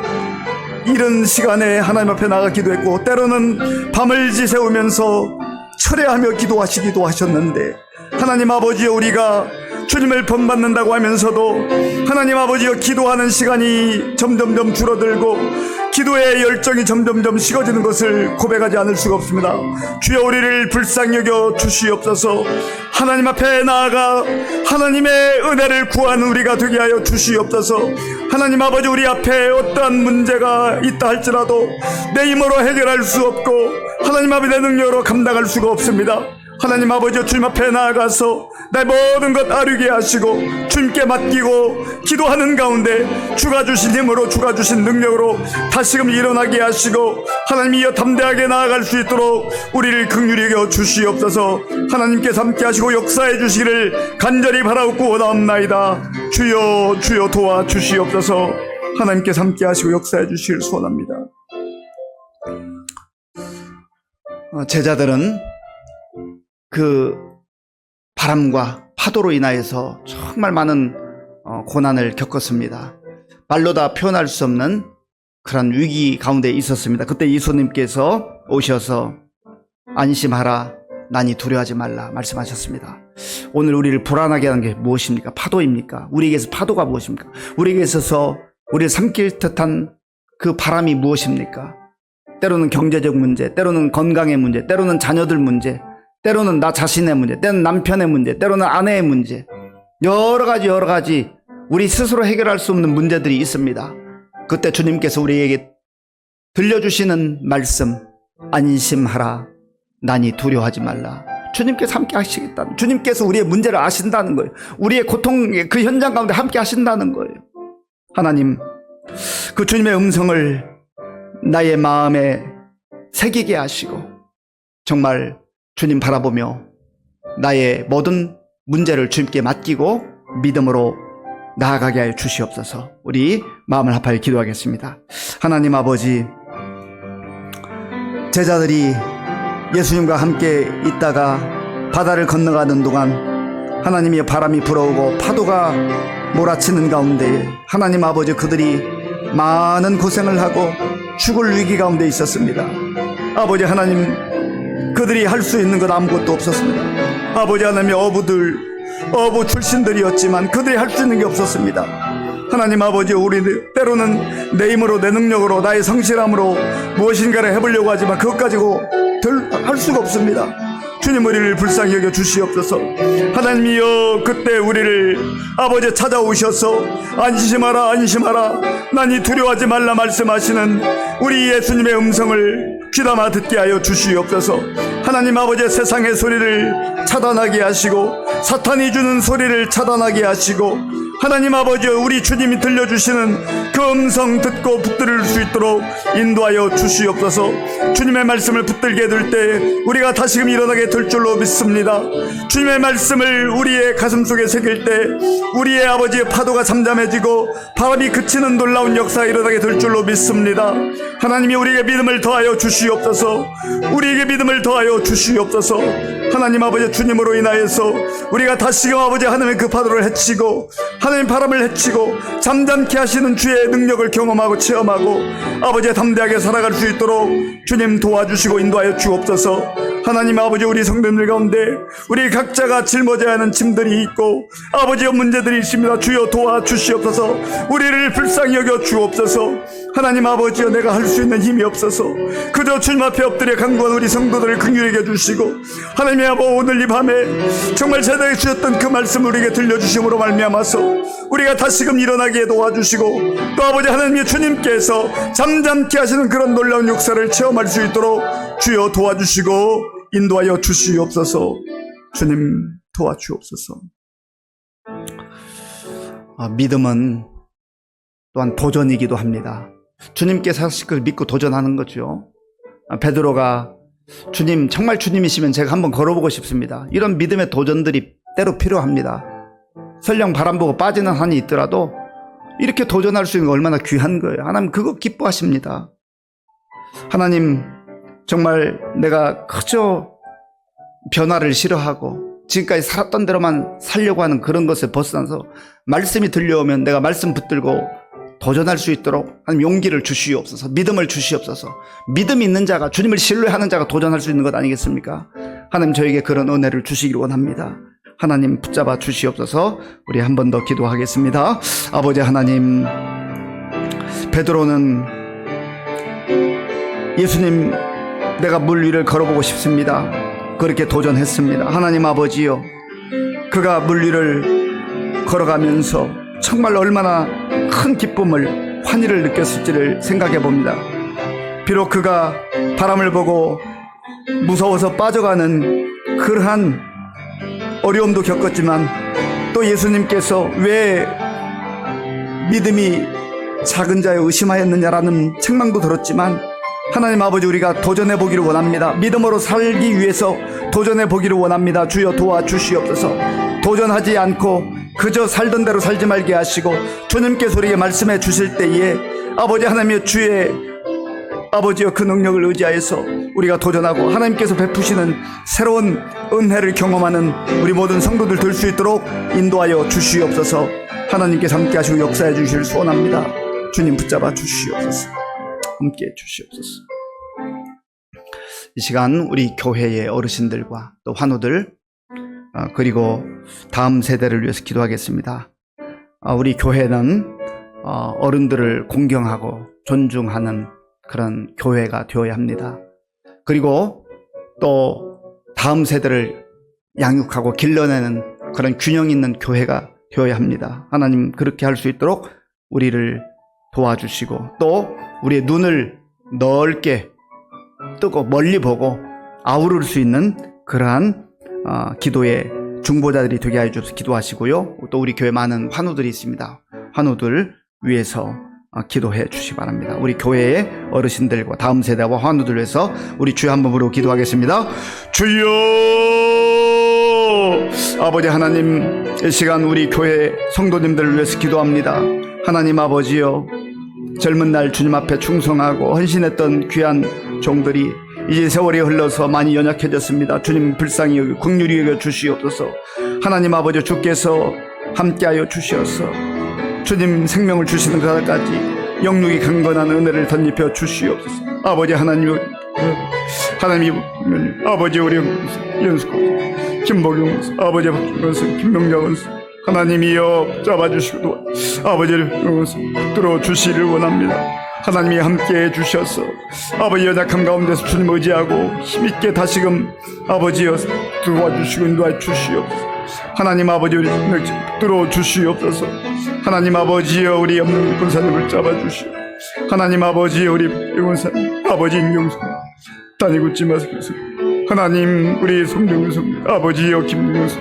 이른 시간에 하나님 앞에 나가 기도했고 때로는 밤을 지새우면서 철회하며 기도하시기도 하셨는데 하나님 아버지요, 우리가 주님을 본받는다고 하면서도 하나님 아버지여 기도하는 시간이 점점점 줄어들고 기도의 열정이 점점점 식어지는 것을 고백하지 않을 수가 없습니다. 주여, 우리를 불쌍히 여겨 주시옵소서. 하나님 앞에 나아가 하나님의 은혜를 구하는 우리가 되게 하여 주시옵소서. 하나님 아버지, 우리 앞에 어떠한 문제가 있다 할지라도 내 힘으로 해결할 수 없고 하나님 아버지 내 능력으로 감당할 수가 없습니다. 하나님 아버지, 주님 앞에 나아가서 내 모든 것 아뢰게 하시고 주님께 맡기고 기도하는 가운데 주가 주신 힘으로 주가 주신 능력으로 다시금 일어나게 하시고 하나님이여 담대하게 나아갈 수 있도록 우리를 긍휼히 여겨 주시옵소서. 하나님께서 함께 하시고 역사해 주시기를 간절히 바라옵고 원하옵나이다. 주여, 주여 도와 주시옵소서. 하나님께서 함께 하시고 역사해 주시기를 소원합니다. 제자들은 그 바람과 파도로 인하여서 정말 많은 고난을 겪었습니다. 말로 다 표현할 수 없는 그런 위기 가운데 있었습니다. 그때 예수님께서 오셔서 안심하라, 난이 두려워하지 말라 말씀하셨습니다. 오늘 우리를 불안하게 하는 게 무엇입니까? 파도입니까? 우리에게서 파도가 무엇입니까? 우리에게 있어서 우리를 삼킬 듯한 그 바람이 무엇입니까? 때로는 경제적 문제, 때로는 건강의 문제, 때로는 자녀들 문제, 때로는 나 자신의 문제, 때로는 남편의 문제, 때로는 아내의 문제, 여러 가지 우리 스스로 해결할 수 없는 문제들이 있습니다. 그때 주님께서 우리에게 들려주시는 말씀, 안심하라, 난이 두려워하지 말라. 주님께서 함께 하시겠다. 주님께서 우리의 문제를 아신다는 거예요. 우리의 고통의 그 현장 가운데 함께 하신다는 거예요. 하나님, 그 주님의 음성을 나의 마음에 새기게 하시고 정말 주님 바라보며 나의 모든 문제를 주님께 맡기고 믿음으로 나아가게 하여 주시옵소서. 우리 마음을 합하여 기도하겠습니다. 하나님 아버지, 제자들이 예수님과 함께 있다가 바다를 건너가는 동안 하나님의 바람이 불어오고 파도가 몰아치는 가운데 하나님 아버지, 그들이 많은 고생을 하고 죽을 위기 가운데 있었습니다. 아버지 하나님, 그들이 할 수 있는 것 아무것도 없었습니다. 아버지 하나님의 어부 출신들이었지만 그들이 할 수 있는 게 없었습니다. 하나님 아버지, 우리 때로는 내 힘으로 내 능력으로 나의 성실함으로 무엇인가를 해보려고 하지만 그것 가지고 할 수가 없습니다. 주님, 우리를 불쌍히 여겨 주시옵소서. 하나님이여, 그때 우리를 아버지 찾아오셔서 안심하라 안심하라, 난이 두려워하지 말라 말씀하시는 우리 예수님의 음성을 귀담아 듣게 하여 주시옵소서. 하나님 아버지, 세상의 소리를 차단하게 하시고 사탄이 주는 소리를 차단하게 하시고 하나님 아버지, 우리 주님이 들려주시는 그 음성 듣고 붙들을 수 있도록 인도하여 주시옵소서. 주님의 말씀을 붙들게 될 때 우리가 다시금 일어나게 될 줄로 믿습니다. 주님의 말씀을 우리의 가슴 속에 새길 때 우리의 아버지의 파도가 잠잠해지고 바람이 그치는 놀라운 역사가 일어나게 될 줄로 믿습니다. 하나님이 우리에게 믿음을 더하여 주시옵소서. 우리에게 믿음을 더하여 주시옵소서. 하나님 아버지, 주님으로 인하여서 우리가 다시금 아버지 하나님의 그 파도를 헤치고 하나님 바람을 헤치고 잠잠케 하시는 주의 능력을 경험하고 체험하고 아버지 담대하게 살아갈 수 있도록 주님 도와주시고 인도하여 주옵소서. 하나님 아버지, 우리 성도님들 가운데 우리 각자가 짊어져야 하는 짐들이 있고 아버지의 문제들이 있습니다. 주여 도와주시옵소서. 우리를 불쌍히 여겨 주옵소서. 하나님 아버지여, 내가 할 수 있는 힘이 없어서 그저 주님 앞에 엎드려 간구한 우리 성도들을 긍휼히 여겨주시고 하나님의 아버지, 오늘 이 밤에 정말 제대로 주셨던 그 말씀을 우리에게 들려주심으로 말미암아서 우리가 다시금 일어나게 도와주시고 또 아버지 하나님의 주님께서 잠잠케 하시는 그런 놀라운 역사를 체험할 수 있도록 주여 도와주시고 인도하여 주시옵소서. 주님 도와주옵소서. 믿음은 또한 도전이기도 합니다. 주님께서 하실 걸 믿고 도전하는 거죠. 베드로가 주님, 정말 주님이시면 제가 한번 걸어보고 싶습니다. 이런 믿음의 도전들이 때로 필요합니다. 설령 바람 보고 빠지는 한이 있더라도 이렇게 도전할 수 있는 거 얼마나 귀한 거예요. 하나님 그거 기뻐하십니다. 하나님, 정말 내가 그저 변화를 싫어하고 지금까지 살았던 대로만 살려고 하는 그런 것에 벗어나서 말씀이 들려오면 내가 말씀 붙들고 도전할 수 있도록 하나님 용기를 주시옵소서. 믿음을 주시옵소서. 믿음이 있는 자가, 주님을 신뢰하는 자가 도전할 수 있는 것 아니겠습니까? 하나님, 저에게 그런 은혜를 주시기를 원합니다. 하나님 붙잡아 주시옵소서. 우리 한 번 더 기도하겠습니다. 아버지 하나님, 베드로는 예수님, 내가 물 위를 걸어보고 싶습니다. 그렇게 도전했습니다. 하나님 아버지요, 그가 물 위를 걸어가면서 정말 얼마나 큰 기쁨을, 환희를 느꼈을지를 생각해 봅니다. 비록 그가 바람을 보고 무서워서 빠져가는 그러한 어려움도 겪었지만 또 예수님께서 왜 믿음이 작은 자여 의심하였느냐라는 책망도 들었지만 하나님 아버지, 우리가 도전해 보기를 원합니다. 믿음으로 살기 위해서 도전해 보기를 원합니다. 주여 도와주시옵소서. 도전하지 않고 그저 살던 대로 살지 말게 하시고 주님께서 우리에게 말씀해 주실 때에 아버지 하나님의 주의 아버지여 그 능력을 의지하여서 우리가 도전하고 하나님께서 베푸시는 새로운 은혜를 경험하는 우리 모든 성도들 될 수 있도록 인도하여 주시옵소서. 하나님께서 함께 하시고 역사해 주시길 소원합니다. 주님 붙잡아 주시옵소서. 함께 해 주시옵소서. 이 시간 우리 교회의 어르신들과 또 환우들 그리고 다음 세대를 위해서 기도하겠습니다. 우리 교회는 어른들을 공경하고 존중하는 그런 교회가 되어야 합니다. 그리고 또 다음 세대를 양육하고 길러내는 그런 균형 있는 교회가 되어야 합니다. 하나님 그렇게 할 수 있도록 우리를 도와주시고 또 우리의 눈을 넓게 뜨고 멀리 보고 아우를 수 있는 그러한 기도의 중보자들이 되게 해 주셔서 기도하시고요. 또 우리 교회 많은 환우들이 있습니다. 환우들 위해서 기도해 주시기 바랍니다. 우리 교회의 어르신들과 다음 세대와 환우들 위해서 우리 주여 한번 부르고 기도하겠습니다. 주여 아버지 하나님, 이 시간 우리 교회 성도님들을 위해서 기도합니다. 하나님 아버지여, 젊은 날 주님 앞에 충성하고 헌신했던 귀한 종들이 이제 세월이 흘러서 많이 연약해졌습니다. 주님 불쌍히 여겨 긍휼히 여겨 주시옵소서. 하나님 아버지, 주께서 함께하여 주시어서 주님 생명을 주시는 그날까지 영육이 강건한 은혜를 덧입혀 주시옵소서. 아버지 하나님, 아버지 우리 연수 김복용 아버지 박준건 김명자 원수 하나님이여 잡아주시고 아버지를 붙들어 주시기를 원합니다. 하나님이 함께해 주셔서 아버지 연약함 가운데서 주님 의지하고 힘있게 다시금 아버지여 도와주시고 인도해 주시옵소서. 하나님 아버지 우리 붙들어 주시옵소서. 하나님 아버지여 우리 없는 권사님을 잡아주시오. 하나님 아버지여 우리 권사님 아버지 인경수 다니고 마시옵소서. 하나님 우리 송정수 아버지여 김용수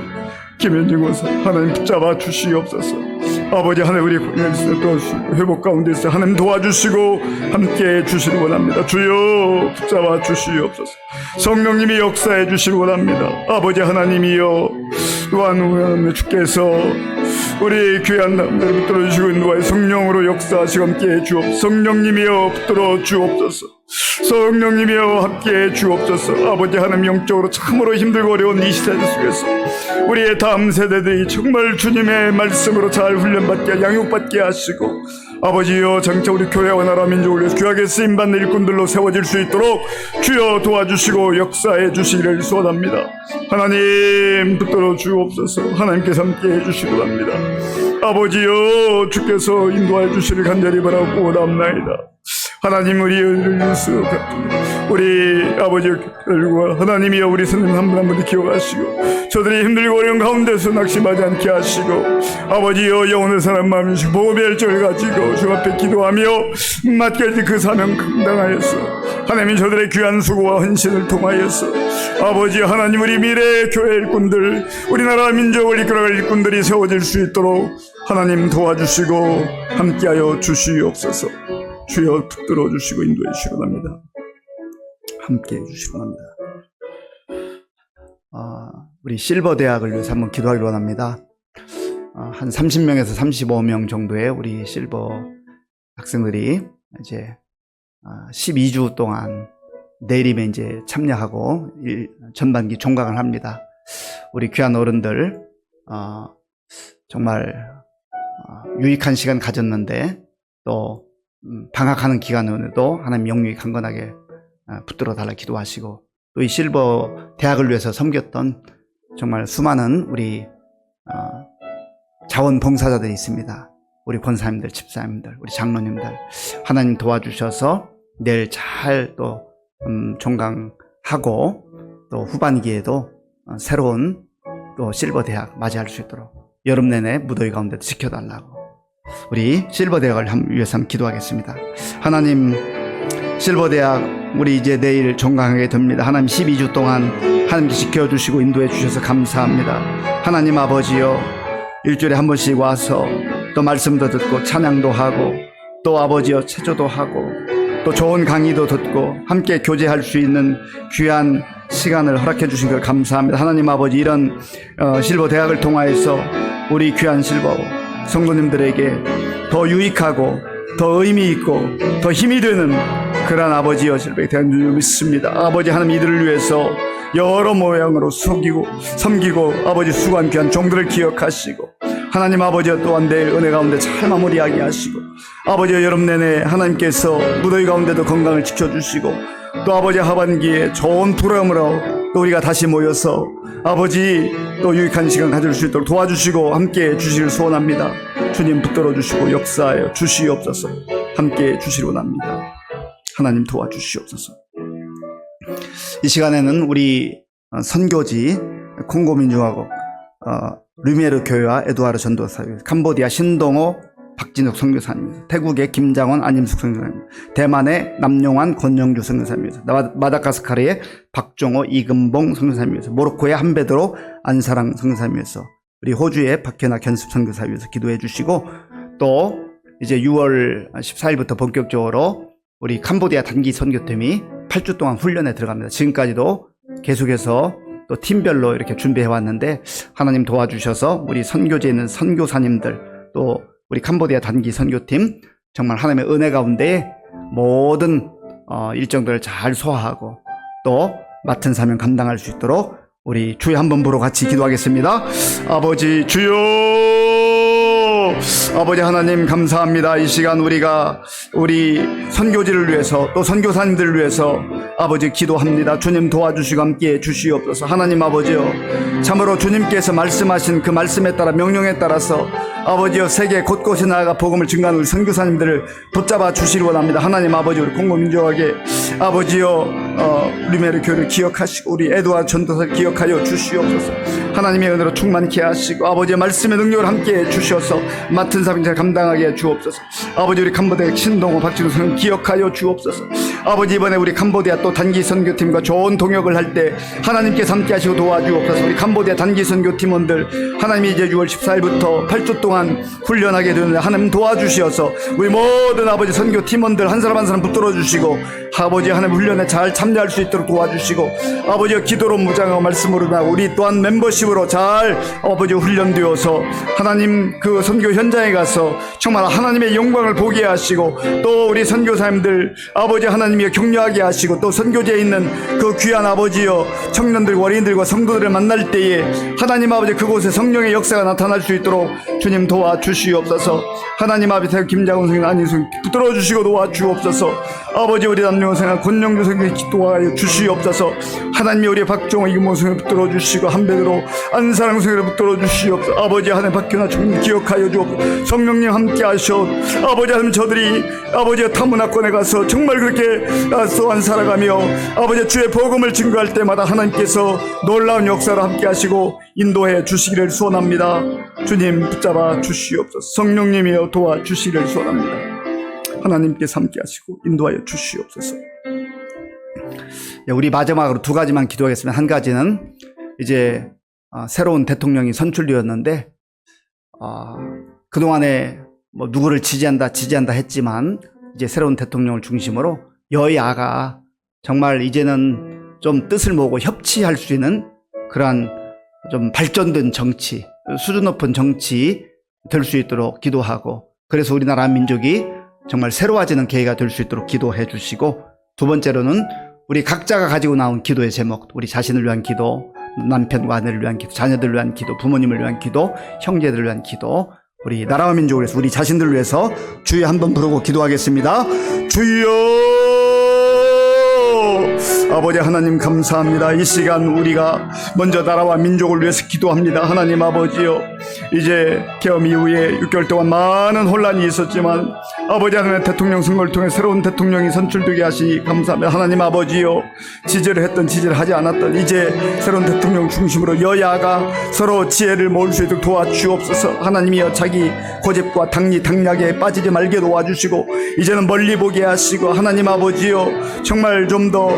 김현정 원사 하나님 붙잡아 주시옵소서. 아버지 하나님 우리 또 회복 가운데서 하나님 도와주시고 함께해 주시기 원합니다. 주여 붙잡아 주시옵소서. 성령님이 역사해 주시기 원합니다. 아버지 하나님이여 또한 주께서 우리 귀한 남들 붙들어 주시고 인도하여 성령으로 역사하시고 함께해 주옵소서. 성령님이여 붙들어 주옵소서. 성령님이여 함께해 주옵소서. 아버지 하나님 영적으로 참으로 힘들고 어려운 이 시대 속에서 우리의 다음 세대들이 정말 주님의 말씀으로 잘 훈련받게 양육받게 하시고 아버지여 장차 우리 교회와 나라 민족을 위해서 귀하게 쓰임받는 일꾼들로 세워질 수 있도록 주여 도와주시고 역사해 주시기를 소원합니다. 하나님 붙들어 주옵소서. 하나님께서 함께해 주시기 바랍니다. 아버지여 주께서 인도해 주시기를 간절히 바라고 원합나이다. 하나님 우리 아버지 그리고 하나님이여 우리 선생님 한 분 한 분 기억하시고 저들이 힘들고 어려운 가운데서 낙심하지 않게 하시고 아버지여 영혼의 사람 마음이시고 복음의 열정을 가지고 주 앞에 기도하며 맡겨진 그 사명 감당하여서 하나님 저들의 귀한 수고와 헌신을 통하여서 아버지 하나님 우리 미래의 교회 일꾼들 우리나라 민족을 이끌어갈 일꾼들이 세워질 수 있도록 하나님 도와주시고 함께하여 주시옵소서. 주여 붙들어 주시고 인도해 주시기 바랍니다. 함께해 주시기 바랍니다. 우리 실버 대학을 위해서 한번 기도하기로 원합니다. 한 30명에서 35명 정도의 우리 실버 학생들이 이제 12주 동안 내일이면 이제 참여하고 전반기 종강을 합니다. 우리 귀한 어른들 정말 유익한 시간 가졌는데 또 방학하는 기간에도 하나님 영육이 강건하게 붙들어 달라 기도하시고 또 이 실버 대학을 위해서 섬겼던 정말 수많은 우리 자원봉사자들이 있습니다. 우리 권사님들, 집사님들, 우리 장로님들 하나님 도와주셔서 내일 잘 또 종강하고 또 후반기에도 새로운 또 실버 대학 맞이할 수 있도록 여름 내내 무더위 가운데도 지켜달라고 우리 실버 대학을 위해서 한번 기도하겠습니다. 하나님 실버 대학 우리 이제 내일 종강하게 됩니다. 하나님 12주 동안 하나님께 지켜주시고 인도해 주셔서 감사합니다. 하나님 아버지여 일주일에 한 번씩 와서 또 말씀도 듣고 찬양도 하고 또 아버지여 체조도 하고 또 좋은 강의도 듣고 함께 교제할 수 있는 귀한 시간을 허락해 주신 걸 감사합니다. 하나님 아버지 이런 실버 대학을 통하여서 우리 귀한 실버 성도님들에게 더 유익하고 더 의미 있고 더 힘이 되는 그러한 아버지여 실버에 대한 줄 믿습니다. 아버지 하나님 이들을 위해서 여러 모양으로 섬기고 아버지 수고한 귀한 종들을 기억하시고 하나님 아버지여 또한 내일 은혜 가운데 잘 마무리하게 하시고 아버지여 여름 내내 하나님께서 무더위 가운데도 건강을 지켜주시고 또 아버지 하반기에 좋은 프로그램으로 또 우리가 다시 모여서 아버지 또 유익한 시간 가질 수 있도록 도와주시고 함께해 주시길 소원합니다. 주님 붙들어 주시고 역사하여 주시옵소서. 함께해 주시기 원합니다. 하나님 도와주시옵소서. 이 시간에는 우리 선교지 콩고민주화국 르메르 교회와 에두아르 전도사님, 캄보디아 신동호 박진욱 선교사님, 태국의 김장원 안임숙 선교사님, 대만의 남용환 권영주 선교사님입니다. 마다가스카르의 박종호 이금봉 선교사님입니다. 모로코의 한베드로 안사랑 선교사님에서 우리 호주의 박현아 견습 선교사님에서 기도해 주시고 또 이제 6월 14일부터 본격적으로 우리 캄보디아 단기 선교팀이 8주 동안 훈련에 들어갑니다. 지금까지도 계속해서 또 팀별로 이렇게 준비해 왔는데 하나님 도와주셔서 우리 선교지에 있는 선교사님들 또 우리 캄보디아 단기 선교팀 정말 하나님의 은혜 가운데 모든 일정들을 잘 소화하고 또 맡은 사명 감당할 수 있도록 우리 주여 한번 부르고 같이 기도하겠습니다. 아버지 주여, 아버지 하나님 감사합니다. 이 시간 우리가 우리 선교지를 위해서 또 선교사님들을 위해서 아버지 기도합니다. 주님 도와주시고 함께해 주시옵소서. 하나님 아버지여, 참으로 주님께서 말씀하신 그 말씀에 따라 명령에 따라서 아버지여 세계 곳곳에 나아가 복음을 증거하는 우리 선교사님들을 붙잡아 주시기 원합니다. 하나님 아버지 우리 콩고민주하게 아버지여 르메르 교회를 기억하시고 우리 에드와르 전도사를 기억하여 주시옵소서. 하나님의 은혜로 충만케 하시고 아버지의 말씀의 능력을 함께해 주셔서 맡은 사명을 감당하게 해 주옵소서. 아버지 우리 캄보디아 신동호 박진우 선생 기억하여 주옵소서. 아버지 이번에 우리 캄보디아 또 단기 선교팀과 좋은 동역을 할 때 하나님께서 함께 하시고 도와주옵소서. 우리 캄보디아 단기 선교팀원들 하나님이 이제 6월 14일부터 8주 동안 훈련하게 되는데 하나님 도와주시어서 우리 모든 아버지 선교팀원들 한 사람 한 사람 붙들어 주시고 아버지 하나님 훈련에 잘 참여할 수 있도록 도와주시고 아버지의 기도로 무장하고 말씀으로 나고 우리 또한 멤버십으로 잘 아버지 훈련되어서 하나님 그 선교 현장에 가서 정말 하나님의 영광을 보게 하시고 또 우리 선교사님들 아버지 하나님이 격려하게 하시고 또 선교지에 있는 그 귀한 아버지여 청년들과 어린이들과 성도들을 만날 때에 하나님 아버지 그곳에 성령의 역사가 나타날 수 있도록 주님 도와주시옵소서. 하나님 아버지 김장훈 선생 안희수 붙들어 주시고 도와주옵소서. 아버지 우리 남녀 생활 권영주 선생 도와주시옵소서. 주시옵소서. 하나님이 우리 박종호 이금호 선생 붙들어 주시고 한배드로 안사랑 선생을 붙들어 주시옵소서. 아버지 하나님 박균아 주님 기억하여 주옵소서. 성령님 함께 하시오. 아버지 하나님 저들이 아버지의 타문화권에 가서 정말 그렇게 또한 살아가며 아버지 주의 복음을 증거할 때마다 하나님께서 놀라운 역사를 함께 하시고 인도해 주시기를 소원합니다. 주님 붙잡아 주시옵소서. 성령님이여 도와주시기를 소원합니다. 하나님께서 함께 하시고 인도하여 주시옵소서. 우리 마지막으로 두 가지만 기도하겠습니다. 한 가지는 이제 새로운 대통령이 선출되었는데 그동안에 뭐 누구를 지지한다 했지만 이제 새로운 대통령을 중심으로 여야가 정말 이제는 좀 뜻을 모으고 협치할 수 있는 그러한 좀 발전된 정치, 수준 높은 정치 될 수 있도록 기도하고 그래서 우리나라 민족이 정말 새로워지는 계기가 될 수 있도록 기도해 주시고 두 번째로는 우리 각자가 가지고 나온 기도의 제목, 우리 자신을 위한 기도, 남편과 아내를 위한 기도, 자녀들을 위한 기도, 부모님을 위한 기도, 형제들을 위한 기도, 우리 나라와 민족을 위해서 우리 자신들을 위해서 주여 한번 부르고 기도하겠습니다. 주여 아버지 하나님 감사합니다. 이 시간 우리가 먼저 나라와 민족을 위해서 기도합니다. 하나님 아버지요, 이제 계엄 이후에 6개월 동안 많은 혼란이 있었지만 아버지 하나님의 대통령 선거를 통해 새로운 대통령이 선출되게 하시니 감사합니다. 하나님 아버지요, 지지를 했던 지지를 하지 않았던 이제 새로운 대통령 중심으로 여야가 서로 지혜를 모을 수 있도록 도와주옵소서. 하나님이여 자기 고집과 당략에 빠지지 말게 도와주시고 이제는 멀리 보게 하시고 하나님 아버지요 정말 좀 더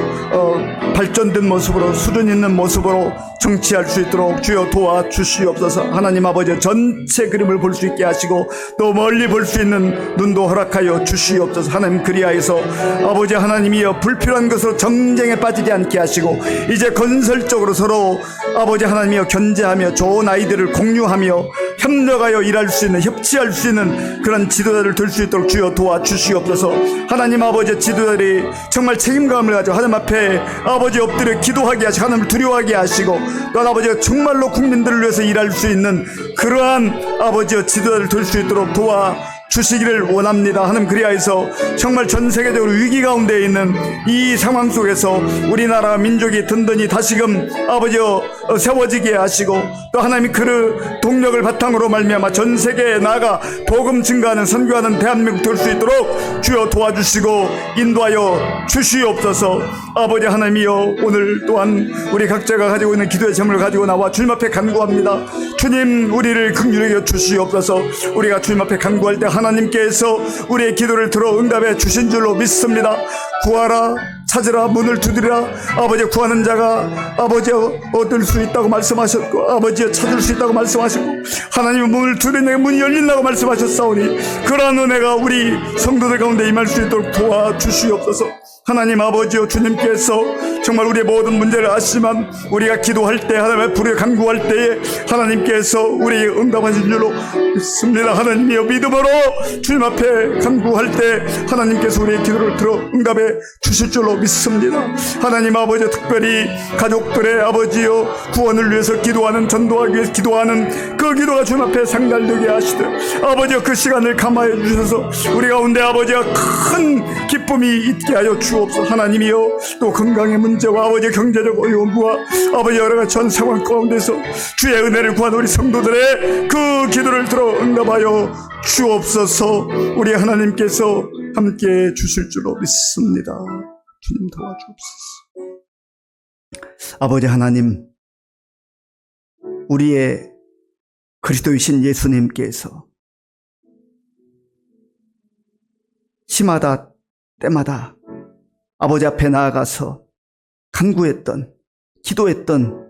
발전된 모습으로 수준 있는 모습으로 정치할 수 있도록 주여 도와주시옵소서. 하나님 아버지 전체 그림을 볼 수 있게 하시고 또 멀리 볼 수 있는 눈도 허락하여 주시옵소서. 하나님 그리하여서 아버지 하나님이여 불필요한 것으로 정쟁에 빠지지 않게 하시고 이제 건설적으로 서로 아버지 하나님이여 견제하며 좋은 아이들을 공유하며 협력하여 일할 수 있는, 협치할 수 있는 그런 지도자를 될 수 있도록 주여 도와주시옵소서. 하나님 아버지, 지도자들이 정말 책임감을 가지고 하나님 앞에 아버지 엎드려 기도하게 하시고 하나님을 두려워하게 하시고, 또 아버지가 정말로 국민들을 위해서 일할 수 있는 그러한 아버지여 지도자를 될 수 있도록 도와주시기를 원합니다. 하나님, 그리하여서 정말 전 세계적으로 위기 가운데 있는 이 상황 속에서 우리나라 민족이 든든히 다시금 아버지여 세워지게 하시고, 또 하나님이 그 동력을 바탕으로 말미암아 전 세계에 나아가 복음 증거하는, 선교하는 대한민국 될 수 있도록 주여 도와주시고 인도하여 주시옵소서. 아버지 하나님이여, 오늘 또한 우리 각자가 가지고 있는 기도의 제물을 가지고 나와 주님 앞에 간구합니다. 주님, 우리를 긍휼히 여겨 주시옵소서. 우리가 주님 앞에 간구할 때 하나님께서 우리의 기도를 들어 응답해 주신 줄로 믿습니다. 구하라, 찾으라, 문을 두드리라. 아버지, 구하는 자가 아버지 얻을 수 있다고 말씀하셨고, 아버지 찾을 수 있다고 말씀하셨고, 하나님의 문을 두드리는 자에게 문이 열린다고 말씀하셨사오니, 그러한 은혜가 우리 성도들 가운데 임할 수 있도록 도와주시옵소서. 하나님 아버지여, 주님께서 정말 우리의 모든 문제를 아시지만 우리가 기도할 때, 하나님의 불에 간구할 때에 하나님께서 우리에게 응답하신 줄로 믿습니다. 하나님이여, 믿음으로 주님 앞에 간구할 때 하나님께서 우리의 기도를 들어 응답해 주실 줄로 믿습니다. 하나님 아버지, 특별히 가족들의 아버지여 구원을 위해서 기도하는, 전도하기 위해서 기도하는 그 기도가 주님 앞에 상달되게 하시되, 아버지여 그 시간을 감화해 주셔서 우리 가운데 아버지여 큰 기쁨이 있게 하여 주옵소서. 하나님이여, 또 건강의 문제와 아버지 경제적 어려움과 아버지 여러 가지 전 상황 가운데서 주의 은혜를 구하는 우리 성도들의 그 기도를 들어 응답하여 주옵소서. 우리 하나님께서 함께 주실 줄로 믿습니다. 주님 도와주옵소서. 아버지 하나님, 우리의 그리스도이신 예수님께서 시마다 때마다 아버지 앞에 나아가서 간구했던, 기도했던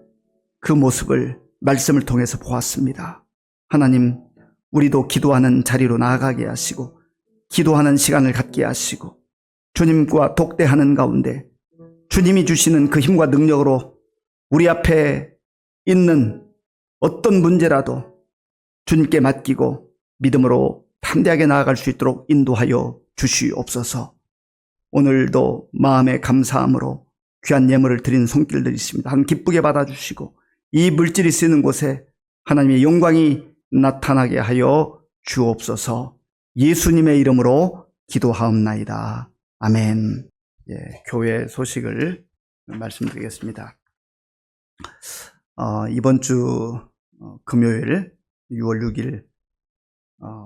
그 모습을 말씀을 통해서 보았습니다. 하나님, 우리도 기도하는 자리로 나아가게 하시고 기도하는 시간을 갖게 하시고 주님과 독대하는 가운데 주님이 주시는 그 힘과 능력으로 우리 앞에 있는 어떤 문제라도 주님께 맡기고 믿음으로 담대하게 나아갈 수 있도록 인도하여 주시옵소서. 오늘도 마음의 감사함으로 귀한 예물을 드린 손길들이 있습니다. 하나님, 기쁘게 받아주시고 이 물질이 쓰이는 곳에 하나님의 영광이 나타나게 하여 주옵소서. 예수님의 이름으로 기도하옵나이다. 아멘. 교회 소식을 말씀드리겠습니다. 이번 주 금요일 6월 6일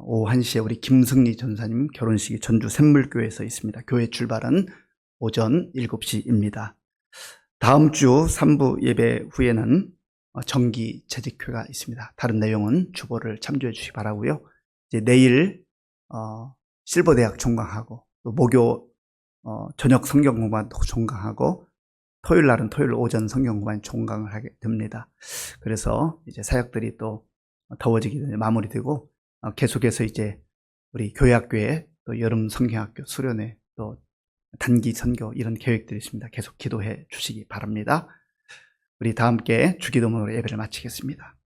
오후 1시에 우리 김승리 전사님 결혼식이 전주 샘물교회에서 있습니다. 교회 출발은 오전 7시입니다. 다음 주 3부 예배 후에는 정기 재직회가 있습니다. 다른 내용은 주보를 참조해 주시기 바라고요. 이제 내일 실버대학 종강하고, 또 목요 저녁 성경 공부만 종강하고, 토요일 날은 토요일 오전 성경 공부만 종강을 하게 됩니다. 그래서 이제 사역들이 또 더워지기 전에 마무리되고, 계속해서 이제 우리 교회학교에 또 여름 성경학교 수련회, 또 단기 선교, 이런 계획들이 있습니다. 계속 기도해 주시기 바랍니다. 우리 다 함께 주기도문으로 예배를 마치겠습니다.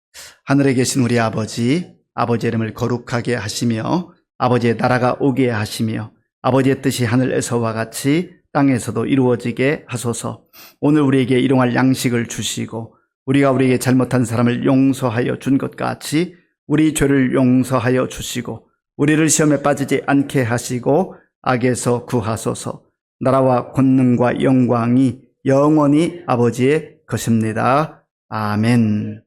하늘에 계신 우리 아버지, 아버지의 이름을 거룩하게 하시며 아버지의 나라가 오게 하시며 아버지의 뜻이 하늘에서와 같이 땅에서도 이루어지게 하소서. 오늘 우리에게 일용할 양식을 주시고 우리가 우리에게 잘못한 사람을 용서하여 준 것 같이 우리 죄를 용서하여 주시고 우리를 시험에 빠지지 않게 하시고 악에서 구하소서. 나라와 권능과 영광이 영원히 아버지의 것입니다. 아멘.